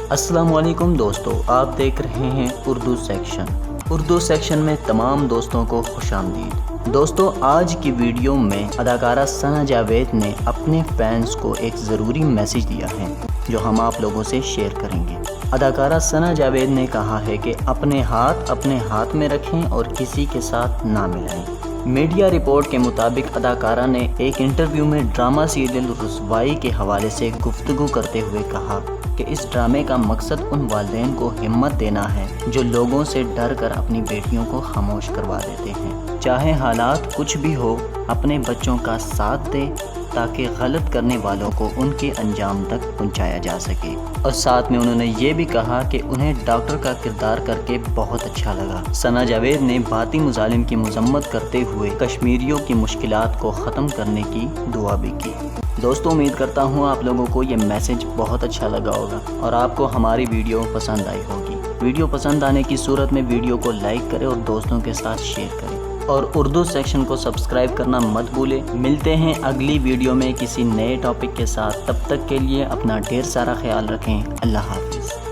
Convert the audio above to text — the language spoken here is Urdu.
السلام علیکم دوستو، آپ دیکھ رہے ہیں اردو سیکشن۔ اردو سیکشن میں تمام دوستوں کو خوش آمدید۔ دوستو، آج کی ویڈیو میں اداکارہ ثنا جاوید نے اپنے فینس کو ایک ضروری میسج دیا ہے جو ہم آپ لوگوں سے شیئر کریں گے۔ اداکارہ ثنا جاوید نے کہا ہے کہ اپنے ہاتھ میں رکھیں اور کسی کے ساتھ نہ ملائیں۔ میڈیا رپورٹ کے مطابق اداکارہ نے ایک انٹرویو میں ڈرامہ سیریل رسوائی کے حوالے سے گفتگو کرتے ہوئے کہا کہ اس ڈرامے کا مقصد ان والدین کو ہمت دینا ہے جو لوگوں سے ڈر کر اپنی بیٹیوں کو خاموش کروا دیتے ہیں۔ چاہے حالات کچھ بھی ہو، اپنے بچوں کا ساتھ دے تاکہ غلط کرنے والوں کو ان کے انجام تک پہنچایا جا سکے۔ اور ساتھ میں انہوں نے یہ بھی کہا کہ انہیں ڈاکٹر کا کردار کر کے بہت اچھا لگا۔ ثنا جاوید نے بھارتی مظالم کی مذمت کرتے ہوئے کشمیریوں کی مشکلات کو ختم کرنے کی دعا بھی کی۔ دوستو، امید کرتا ہوں آپ لوگوں کو یہ میسج بہت اچھا لگا ہوگا اور آپ کو ہماری ویڈیو پسند آئی ہوگی۔ ویڈیو پسند آنے کی صورت میں ویڈیو کو لائک کریں اور دوستوں کے ساتھ شیئر کریں اور اردو سیکشن کو سبسکرائب کرنا مت بھولیں۔ ملتے ہیں اگلی ویڈیو میں کسی نئے ٹاپک کے ساتھ، تب تک کے لیے اپنا ڈھیر سارا خیال رکھیں۔ اللہ حافظ۔